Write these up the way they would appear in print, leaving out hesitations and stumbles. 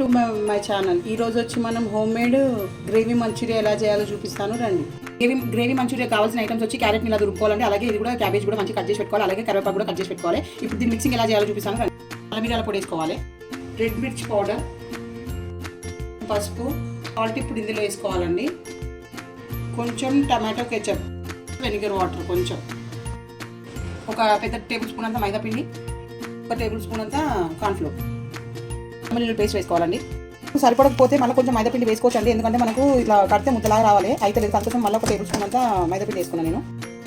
To my channel. ఈరోజు వచ్చి మనం హోమ్ మేడ్ గ్రేవీ మంచూరియా ఎలా చేయాలో చూపిస్తాను రండి. గ్రేవీ మంచూరియా కావాల్సిన ఐటమ్స్ వచ్చి క్యారెట్ని ఇలా దురుపుకోవాలండి. అలాగే ఇది కూడా క్యాబేజ్ కూడా మంచి కట్ చేసి పెట్టుకోవాలి. అలాగే కరివేపాకు కూడా కట్ చేసి పెట్టుకోవాలి. ఇప్పుడు దీన్ని మిక్సింగ్ ఎలా చేయాలో చూపిస్తాను రండి. అల్లమిరియాల పొడి వేసుకోవాలి, రెడ్ మిర్చి పౌడర్, పసుపు, సాల్ట్ ఇప్పుడు ఇందులో వేసుకోవాలండి. కొంచెం టమాటో కెచప్, వెనిగర్ వాటర్, కొంచెం ఒక పెద్ద టేబుల్ స్పూన్ అంతా మైదా పిండి, ఒక టేబుల్ స్పూన్ అంతా కార్న్ఫ్లోర్, వెల్లుల్లి పేస్ట్ వేసుకోవాలండి. సరిపడకపోతే మళ్ళీ కొంచెం మైదా పిండి వేసుకోవచ్చు అండి, ఎందుకంటే మనకు ఇట్లా కడితే ముద్దలాగా రావాలి. అయితే లేదు దానికోసం మళ్ళీ ఒక టేబుల్ స్పూన్ అంతా మైదా పిండి వేసుకున్నాను నేను.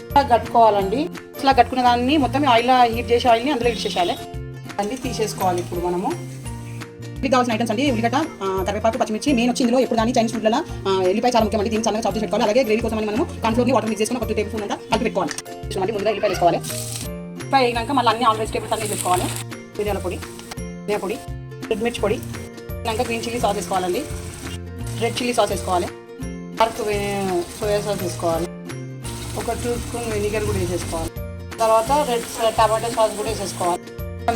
ఇట్లా కట్టుకోవాలండి. ఇట్లా కట్టుకున్న దాన్ని మొత్తం ఆయిల్లో హీట్ చేసే ఆయిల్ని అందులో హీట్ చేసేయాలి. అన్నీ తీసేసుకోవాలి. ఇప్పుడు మనము ఇది కావాల్సిన ఐటమ్స్ అండి: ఉల్లిగడ్డ, కరివేపాకు, పచ్చిమిర్చి. మెయిన్ వచ్చి ఇందులో ఎప్పుడు కానీ చైనీస్ ఫుడ్లలో ఎల్లిపాయ చాలా ముఖ్యమండి. దీన్ని సన్నగా చాప్ చేసి పెట్టుకోవాలి. అలాగే గ్రేవీ కోసం మనము కార్న్ఫ్లోర్ని వాటర్ మిక్స్ చేసుకుని ఒక 2 టేబుల్ స్పూన్ అంతా కలిపి పెట్టుకోవాలి. ముందుగా ఎల్లిపాయ వేసుకోవాలి. ఎల్లిపాయ వేగినాక మళ్ళీ అన్ని ఆల్ వెజిటేబుల్స్ అన్నీ వేసుకోవాలి. మిరియాల పొడి, ధనియా పొడి, రెడ్ మిర్చి పొడి, ఇంకా గ్రీన్ చిల్లీ సాస్ వేసుకోవాలండి. రెడ్ చిల్లీ సాస్ వేసుకోవాలి. డార్క్ సోయా సాస్ వేసుకోవాలి. ఒక 2 స్పూన్ వెనిగర్ కూడా వేసేసుకోవాలి. తర్వాత రెడ్ టమాటో సాస్ కూడా వేసేసుకోవాలి.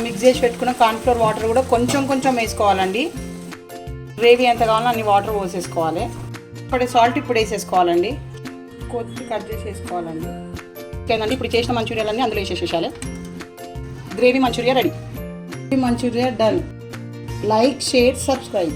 మిక్స్ చేసి పెట్టుకున్న కార్న్ఫ్లోర్ వాటర్ కూడా కొంచెం కొంచెం వేసుకోవాలండి. గ్రేవీ ఎంత కావాలో అన్ని వాటర్ పోసేసుకోవాలి. ఇప్పుడు సాల్ట్ ఇప్పుడు వేసేసుకోవాలండి. కొద్ది కట్ చేసి వేసుకోవాలండి. ఓకేనండి, ఇప్పుడు చేసిన మంచూరియాలన్నీ అందులో వేసేసేయాలి. Gravy manchurian ready. Manchurian done. Like, share, subscribe.